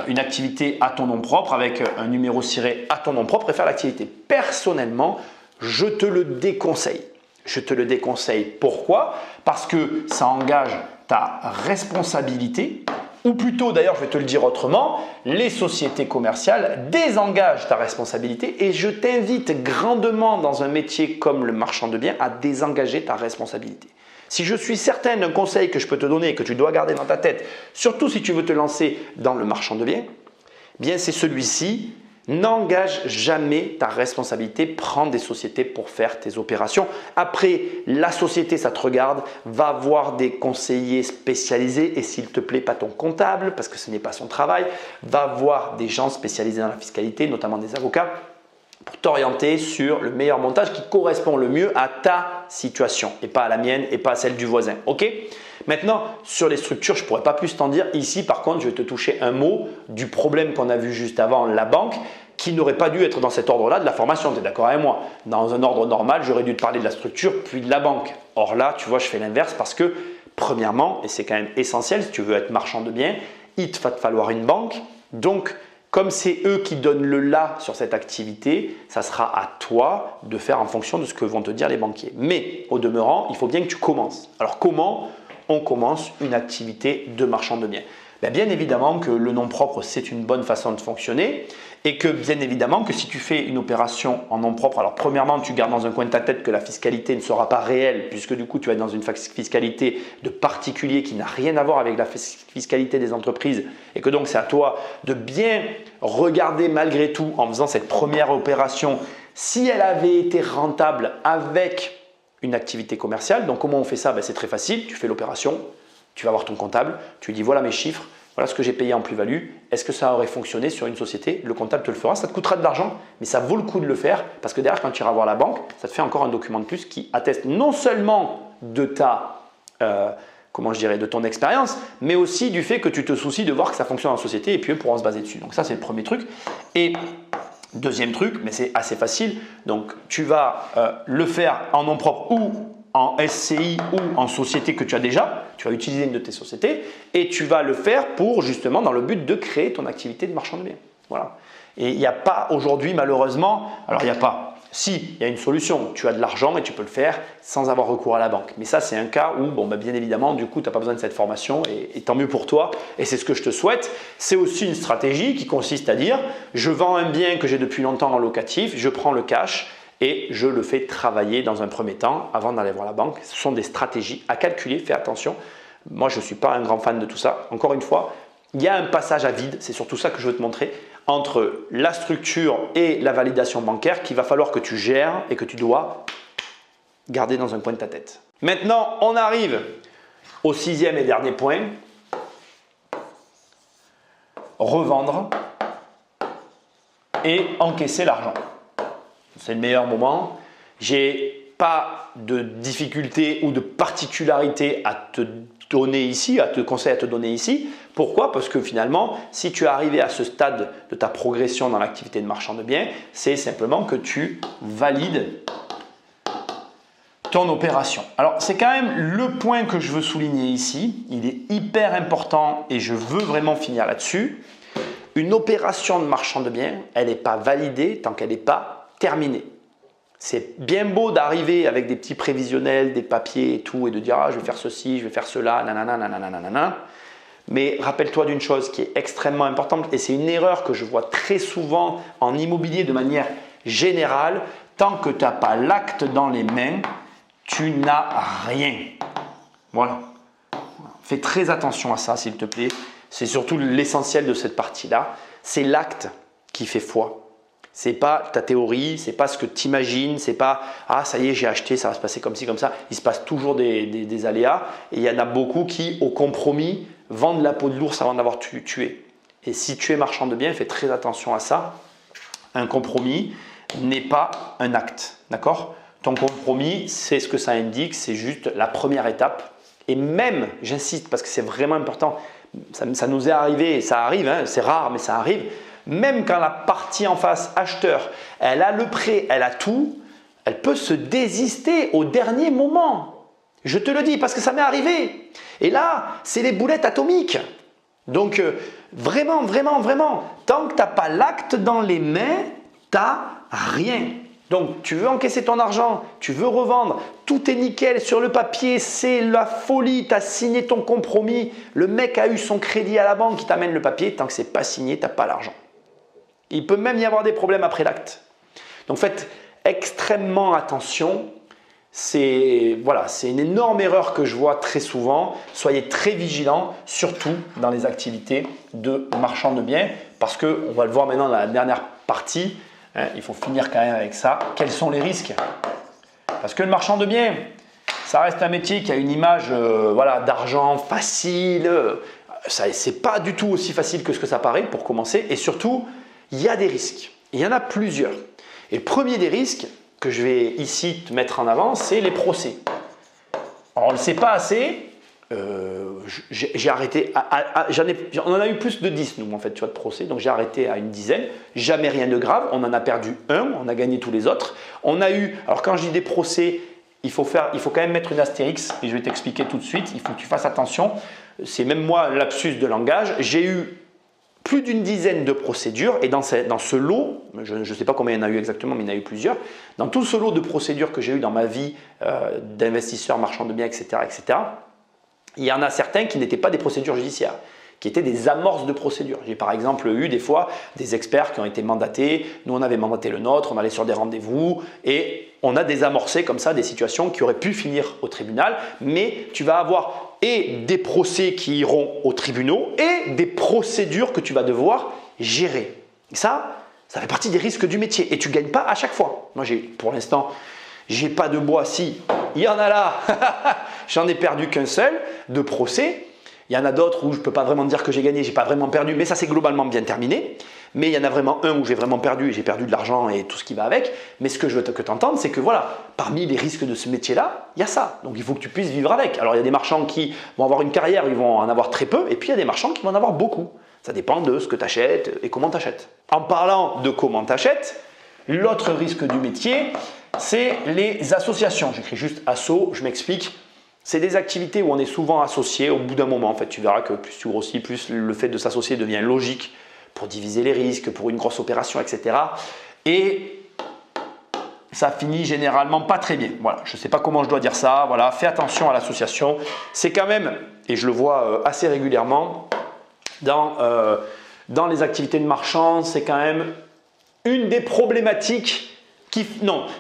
une activité à ton nom propre avec un numéro ciré à ton nom propre et faire l'activité. Personnellement, je te le déconseille. Je te le déconseille. Pourquoi? Parce que ça engage ta responsabilité. Ou plutôt, d'ailleurs, je vais te le dire autrement, les sociétés commerciales désengagent ta responsabilité et je t'invite grandement dans un métier comme le marchand de biens à désengager ta responsabilité. Si je suis certain d'un conseil que je peux te donner et que tu dois garder dans ta tête, surtout si tu veux te lancer dans le marchand de biens, bien c'est celui-ci. N'engage jamais ta responsabilité, prends des sociétés pour faire tes opérations. Après, la société, ça te regarde, va voir des conseillers spécialisés et s'il te plaît, pas ton comptable parce que ce n'est pas son travail, va voir des gens spécialisés dans la fiscalité, notamment des avocats, pour t'orienter sur le meilleur montage qui correspond le mieux à ta situation et pas à la mienne et pas à celle du voisin. Ok? Maintenant, sur les structures, je ne pourrais pas plus t'en dire. Ici, par contre, je vais te toucher un mot du problème qu'on a vu juste avant, la banque, qui n'aurait pas dû être dans cet ordre-là de la formation. Tu es d'accord avec moi? Dans un ordre normal, j'aurais dû te parler de la structure puis de la banque. Or là, tu vois, je fais l'inverse parce que, premièrement, et c'est quand même essentiel si tu veux être marchand de biens, il va te falloir une banque. Donc, comme c'est eux qui donnent le là sur cette activité, ça sera à toi de faire en fonction de ce que vont te dire les banquiers. Mais au demeurant, il faut bien que tu commences. Alors comment on commence une activité de marchand de biens? Bien évidemment que le nom propre, c'est une bonne façon de fonctionner et que bien évidemment que si tu fais une opération en nom propre, alors premièrement, tu gardes dans un coin de ta tête que la fiscalité ne sera pas réelle puisque du coup, tu vas être dans une fiscalité de particulier qui n'a rien à voir avec la fiscalité des entreprises et que donc c'est à toi de bien regarder malgré tout en faisant cette première opération si elle avait été rentable avec une activité commerciale. Donc comment on fait ça? C'est très facile, tu fais l'opération, tu vas voir ton comptable, tu lui dis voilà mes chiffres, voilà ce que j'ai payé en plus-value, est-ce que ça aurait fonctionné sur une société? Le comptable te le fera, ça te coûtera de l'argent, mais ça vaut le coup de le faire parce que derrière quand tu iras voir la banque, ça te fait encore un document de plus qui atteste non seulement de ta, de ton expérience, mais aussi du fait que tu te soucies de voir que ça fonctionne en société et puis eux pourront se baser dessus. Donc ça c'est le premier truc. Et deuxième truc, mais c'est assez facile, donc tu vas le faire en nom propre ou en SCI ou en société que tu as déjà, tu vas utiliser une de tes sociétés et tu vas le faire pour justement dans le but de créer ton activité de marchand de biens. Voilà. Et il n'y a pas aujourd'hui malheureusement, alors il n'y a pas, si, il y a une solution, tu as de l'argent et tu peux le faire sans avoir recours à la banque. Mais ça c'est un cas où, bien évidemment, du coup tu n'as pas besoin de cette formation et tant mieux pour toi et c'est ce que je te souhaite. C'est aussi une stratégie qui consiste à dire, je vends un bien que j'ai depuis longtemps en locatif, je prends le cash, et je le fais travailler dans un premier temps avant d'aller voir la banque. Ce sont des stratégies à calculer, fais attention. Moi, je ne suis pas un grand fan de tout ça. Encore une fois, il y a un passage à vide, c'est surtout ça que je veux te montrer, entre la structure et la validation bancaire qu'il va falloir que tu gères et que tu dois garder dans un coin de ta tête. Maintenant, on arrive au 6e et dernier point. Revendre et encaisser l'argent. C'est le meilleur moment. J'ai pas de difficulté ou de particularité à te donner ici, à te conseiller à te donner ici. Pourquoi? Parce que finalement, si tu es arrivé à ce stade de ta progression dans l'activité de marchand de biens, c'est simplement que tu valides ton opération. Alors, c'est quand même le point que je veux souligner ici. Il est hyper important et je veux vraiment finir là-dessus. Une opération de marchand de biens, elle n'est pas validée tant qu'elle n'est pas terminée. C'est bien beau d'arriver avec des petits prévisionnels, des papiers et tout, et de dire « Ah, je vais faire ceci, je vais faire cela, nanana, nanana, nanana ». Mais rappelle-toi d'une chose qui est extrêmement importante, et c'est une erreur que je vois très souvent en immobilier de manière générale. Tant que tu n'as pas l'acte dans les mains, tu n'as rien. Voilà. Fais très attention à ça, s'il te plaît. C'est surtout l'essentiel de cette partie-là. C'est l'acte qui fait foi. Ce n'est pas ta théorie, ce n'est pas ce que tu imagines, ce n'est pas « Ah, ça y est, j'ai acheté, ça va se passer comme ci, comme ça ». Il se passe toujours des aléas et il y en a beaucoup qui, au compromis, vendent la peau de l'ours avant d'avoir tué. Et si tu es marchand de biens, fais très attention à ça. Un compromis n'est pas un acte, d'accord? Ton compromis, c'est ce que ça indique, c'est juste la première étape. Et même, j'insiste parce que c'est vraiment important, ça nous est arrivé, ça arrive, hein, c'est rare mais ça arrive, même quand la partie en face, acheteur, elle a le prêt, elle a tout, elle peut se désister au dernier moment. Je te le dis parce que ça m'est arrivé. Et là, c'est les boulettes atomiques. Donc, vraiment, vraiment, vraiment, tant que tu n'as pas l'acte dans les mains, tu n'as rien. Donc, tu veux encaisser ton argent, tu veux revendre, tout est nickel sur le papier, c'est la folie, tu as signé ton compromis, le mec a eu son crédit à la banque, il t'amène le papier, tant que ce n'est pas signé, tu n'as pas l'argent. Il peut même y avoir des problèmes après l'acte. Donc, faites extrêmement attention. C'est une énorme erreur que je vois très souvent. Soyez très vigilants, surtout dans les activités de marchand de biens, parce qu'on va le voir maintenant dans la dernière partie. Il faut finir quand même avec ça. Quels sont les risques? Parce que le marchand de biens, ça reste un métier qui a une image d'argent facile. Ce n'est pas du tout aussi facile que ce que ça paraît pour commencer. Et surtout, il y a des risques. Il y en a plusieurs. Et le premier des risques que je vais ici te mettre en avant, c'est les procès. Alors, on ne le sait pas assez. J'ai arrêté, on en a eu plus de 10 nous en fait, tu vois, de procès, donc j'ai arrêté à une dizaine, jamais rien de grave, on en a perdu un, on a gagné tous les autres. On a eu, alors quand je dis des procès, il faut quand même mettre une astérix et je vais t'expliquer tout de suite, il faut que tu fasses attention, c'est même moi un lapsus de langage, j'ai eu plus d'une dizaine de procédures et dans ce lot, je ne sais pas combien il y en a eu exactement, mais il y en a eu plusieurs, dans tout ce lot de procédures que j'ai eu dans ma vie d'investisseur, marchand de biens, etc., il y en a certains qui n'étaient pas des procédures judiciaires, qui étaient des amorces de procédures. J'ai par exemple eu des fois des experts qui ont été mandatés, nous on avait mandaté le nôtre, on allait sur des rendez-vous et on a désamorcé comme ça des situations qui auraient pu finir au tribunal, mais tu vas avoir et des procès qui iront aux tribunaux et des procédures que tu vas devoir gérer. Et ça fait partie des risques du métier et tu ne gagnes pas à chaque fois. Moi pour l'instant, j'ai pas de bois, si, il y en a là, j'en ai perdu qu'un seul de procès. Il y en a d'autres où je ne peux pas vraiment dire que j'ai gagné, je n'ai pas vraiment perdu, mais ça s'est globalement bien terminé. Mais il y en a vraiment un où j'ai vraiment perdu et j'ai perdu de l'argent et tout ce qui va avec. Mais ce que je veux que tu entendes, c'est que voilà, parmi les risques de ce métier-là, il y a ça. Donc il faut que tu puisses vivre avec. Alors il y a des marchands qui vont avoir une carrière, ils vont en avoir très peu, et puis il y a des marchands qui vont en avoir beaucoup. Ça dépend de ce que tu achètes et comment tu achètes. En parlant de comment tu achètes, l'autre risque du métier, c'est les associations. J'écris juste asso, je m'explique. C'est des activités où on est souvent associé au bout d'un moment. En fait, tu verras que plus tu grossis, plus le fait de s'associer devient logique pour diviser les risques, pour une grosse opération, etc. Et ça finit généralement pas très bien. Voilà, je ne sais pas comment je dois dire ça. Voilà, fais attention à l'association. C'est quand même, et je le vois assez régulièrement, dans les activités de marchand, c'est quand même une des problématiques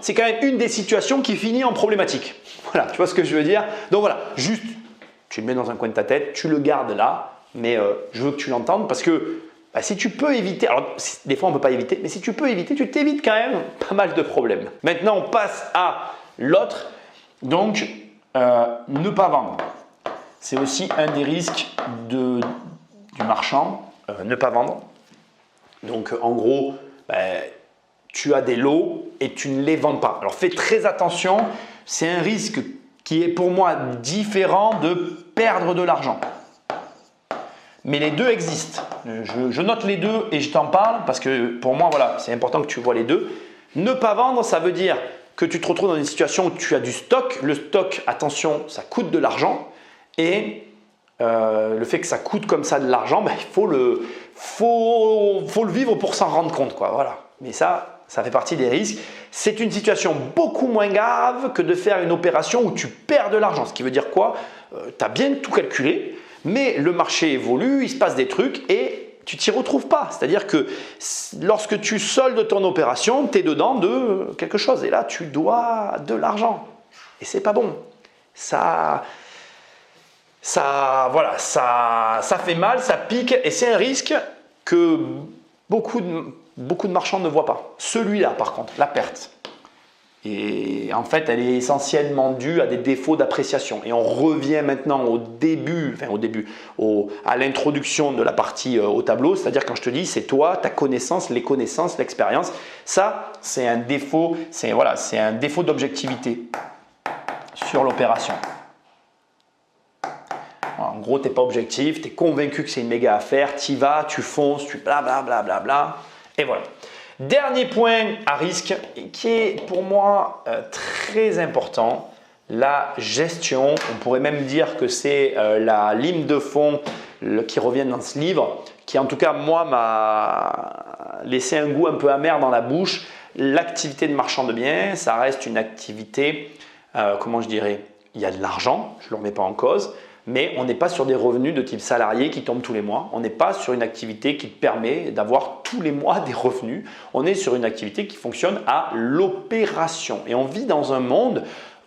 c'est quand même une des situations qui finit en problématique. Voilà, tu vois ce que je veux dire? Donc voilà, juste, tu le mets dans un coin de ta tête, tu le gardes là, mais je veux que tu l'entendes parce que si tu peux éviter, alors des fois on ne peut pas éviter, mais si tu peux éviter, tu t'évites quand même pas mal de problèmes. Maintenant, on passe à l'autre, donc ne pas vendre. C'est aussi un des risques du marchand, ne pas vendre. Donc en gros, tu as des lots et tu ne les vends pas. Alors fais très attention, C'est un risque qui est pour moi différent de perdre de l'argent. Mais les deux existent. Je note les deux et je t'en parle parce que pour moi, voilà, c'est important que tu vois les deux. Ne pas vendre, ça veut dire que tu te retrouves dans une situation où tu as du stock. Le stock, attention, ça coûte de l'argent. Et le fait que ça coûte comme ça de l'argent, ben, il faut le vivre pour s'en rendre compte, quoi. Voilà. Mais ça fait partie des risques. C'est une situation beaucoup moins grave que de faire une opération où tu perds de l'argent. Ce qui veut dire quoi? Tu as bien tout calculé. Mais le marché évolue, il se passe des trucs et tu t'y retrouves pas. C'est-à-dire que lorsque tu soldes ton opération, tu es dedans de quelque chose et là tu dois de l'argent. Et c'est pas bon. Ça fait mal, ça pique et c'est un risque que beaucoup de marchands ne voient pas. Celui-là par contre, la perte. Et en fait, elle est essentiellement due à des défauts d'appréciation. Et on revient maintenant à l'introduction de la partie au tableau, c'est-à-dire quand je te dis, c'est toi, ta connaissance, les connaissances, l'expérience. Ça, c'est un défaut, c'est un défaut d'objectivité sur l'opération. En gros, tu n'es pas objectif, tu es convaincu que c'est une méga affaire, tu y vas, tu fonces, tu blablabla, et voilà. Dernier point à risque qui est pour moi très important, la gestion. On pourrait même dire que c'est la lime de fond qui revient dans ce livre, qui en tout cas moi m'a laissé un goût un peu amer dans la bouche. L'activité de marchand de biens, ça reste une activité, comment je dirais, il y a de l'argent, je ne le remets pas en cause. Mais on n'est pas sur des revenus de type salarié qui tombent tous les mois. On n'est pas sur une activité qui te permet d'avoir tous les mois des revenus. On est sur une activité qui fonctionne à l'opération. Et on vit dans un monde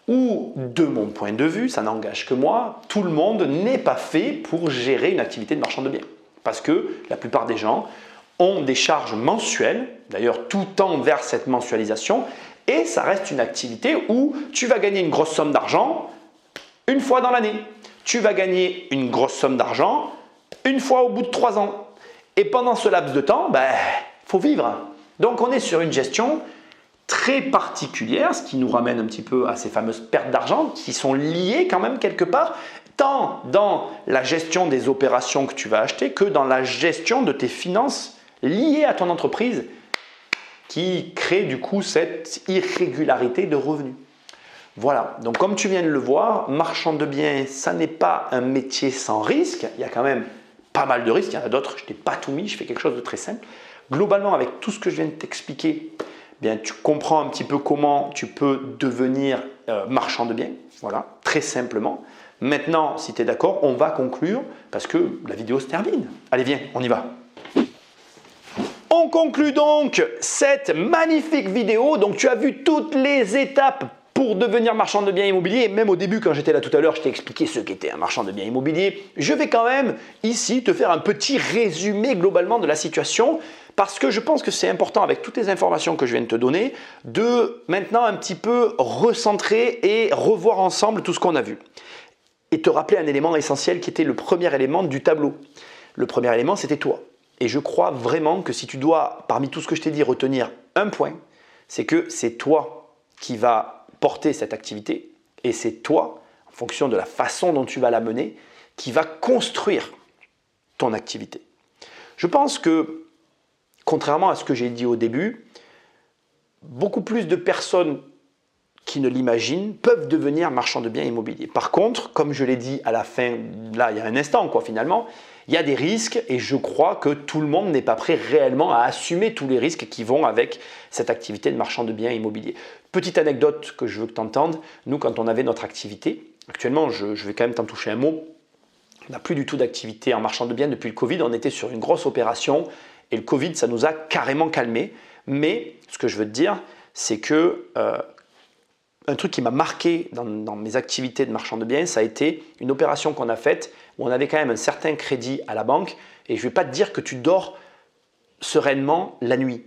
où, de mon point de vue, ça n'engage que moi, tout le monde n'est pas fait pour gérer une activité de marchand de biens. Parce que la plupart des gens ont des charges mensuelles, d'ailleurs tout tend vers cette mensualisation, et ça reste une activité où tu vas gagner une grosse somme d'argent une fois dans l'année. Tu vas gagner une grosse somme d'argent une fois au bout de 3 ans. Et pendant ce laps de temps, faut vivre. Donc on est sur une gestion très particulière, ce qui nous ramène un petit peu à ces fameuses pertes d'argent qui sont liées quand même quelque part, tant dans la gestion des opérations que tu vas acheter que dans la gestion de tes finances liées à ton entreprise qui crée du coup cette irrégularité de revenus. Voilà, donc comme tu viens de le voir, marchand de biens, ça n'est pas un métier sans risque. Il y a quand même pas mal de risques. Il y en a d'autres, je t'ai pas tout mis, je fais quelque chose de très simple. Globalement, avec tout ce que je viens de t'expliquer, bien, tu comprends un petit peu comment tu peux devenir marchand de biens. Voilà, très simplement. Maintenant, si tu es d'accord, on va conclure parce que la vidéo se termine. Allez, viens, on y va. On conclut donc cette magnifique vidéo. Donc, tu as vu toutes les étapes pour devenir marchand de biens immobiliers. Et même au début, quand j'étais là tout à l'heure, je t'ai expliqué ce qu'était un marchand de biens immobiliers. Je vais quand même ici te faire un petit résumé globalement de la situation parce que je pense que c'est important avec toutes les informations que je viens de te donner de maintenant un petit peu recentrer et revoir ensemble tout ce qu'on a vu. Et te rappeler un élément essentiel qui était le premier élément du tableau. Le premier élément, c'était toi. Et je crois vraiment que si tu dois, parmi tout ce que je t'ai dit, retenir un point, c'est que c'est toi qui vas porter cette activité et c'est toi, en fonction de la façon dont tu vas la mener, qui va construire ton activité. Je pense que, contrairement à ce que j'ai dit au début, beaucoup plus de personnes qui ne l'imaginent peuvent devenir marchands de biens immobiliers. Par contre, comme je l'ai dit à la fin, là il y a un instant finalement, il y a des risques et je crois que tout le monde n'est pas prêt réellement à assumer tous les risques qui vont avec cette activité de marchand de biens immobiliers. Petite anecdote que je veux que tu entendes, nous quand on avait notre activité, actuellement je vais quand même t'en toucher un mot, on n'a plus du tout d'activité en marchand de biens depuis le Covid, on était sur une grosse opération et le Covid ça nous a carrément calmé. Mais ce que je veux te dire, c'est que un truc qui m'a marqué dans mes activités de marchand de biens, ça a été une opération qu'on a faite où on avait quand même un certain crédit à la banque et je ne vais pas te dire que tu dors sereinement la nuit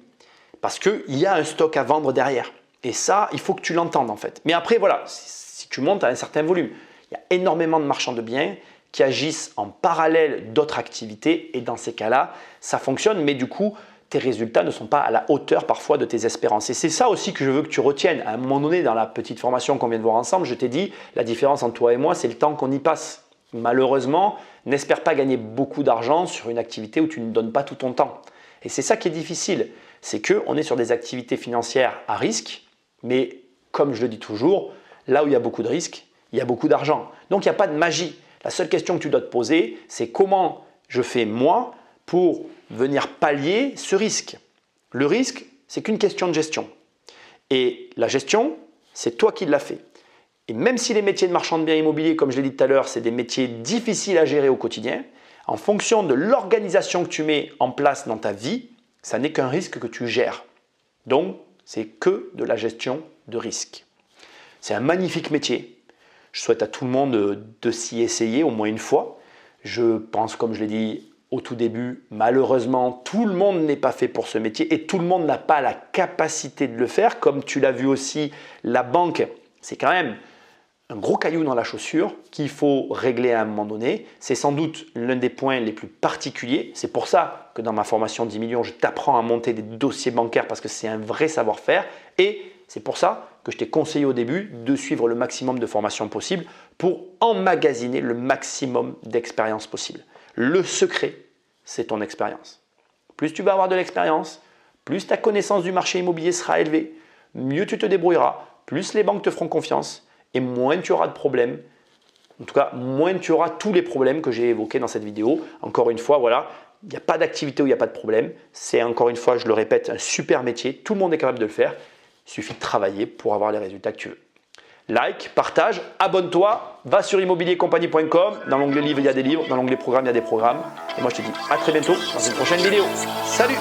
parce qu'il y a un stock à vendre derrière et ça, il faut que tu l'entendes en fait. Mais après, voilà, si tu montes à un certain volume, il y a énormément de marchands de biens qui agissent en parallèle d'autres activités et dans ces cas-là, ça fonctionne mais du coup, tes résultats ne sont pas à la hauteur parfois de tes espérances. Et c'est ça aussi que je veux que tu retiennes. À un moment donné, dans la petite formation qu'on vient de voir ensemble, je t'ai dit, la différence entre toi et moi, c'est le temps qu'on y passe. Malheureusement, n'espère pas gagner beaucoup d'argent sur une activité où tu ne donnes pas tout ton temps. Et c'est ça qui est difficile, c'est qu'on est sur des activités financières à risque, mais comme je le dis toujours, là où il y a beaucoup de risques, il y a beaucoup d'argent. Donc il n'y a pas de magie. La seule question que tu dois te poser, c'est comment je fais moi pour venir pallier ce risque. Le risque, c'est qu'une question de gestion. Et la gestion, c'est toi qui l'as fait. Et même si les métiers de marchand de biens immobiliers, comme je l'ai dit tout à l'heure, c'est des métiers difficiles à gérer au quotidien, en fonction de l'organisation que tu mets en place dans ta vie, ça n'est qu'un risque que tu gères. Donc, c'est que de la gestion de risque. C'est un magnifique métier. Je souhaite à tout le monde de s'y essayer au moins une fois. Je pense, comme je l'ai dit au tout début, malheureusement, tout le monde n'est pas fait pour ce métier et tout le monde n'a pas la capacité de le faire. Comme tu l'as vu aussi, la banque, c'est quand même un gros caillou dans la chaussure qu'il faut régler à un moment donné. C'est sans doute l'un des points les plus particuliers. C'est pour ça que dans ma formation 10 millions, je t'apprends à monter des dossiers bancaires parce que c'est un vrai savoir-faire. Et c'est pour ça que je t'ai conseillé au début de suivre le maximum de formations possibles pour emmagasiner le maximum d'expérience possible. Le secret, c'est ton expérience. Plus tu vas avoir de l'expérience, plus ta connaissance du marché immobilier sera élevée, mieux tu te débrouilleras, plus les banques te feront confiance et moins tu auras de problèmes. En tout cas, moins tu auras tous les problèmes que j'ai évoqués dans cette vidéo. Encore une fois, voilà, il n'y a pas d'activité où il n'y a pas de problème. C'est encore une fois, je le répète, un super métier. Tout le monde est capable de le faire. Il suffit de travailler pour avoir les résultats que tu veux. Like, partage, abonne-toi, va sur immobiliercompagnie.com. Dans l'onglet livres, il y a des livres. Dans l'onglet programme, il y a des programmes. Et moi, je te dis à très bientôt dans une prochaine vidéo. Salut!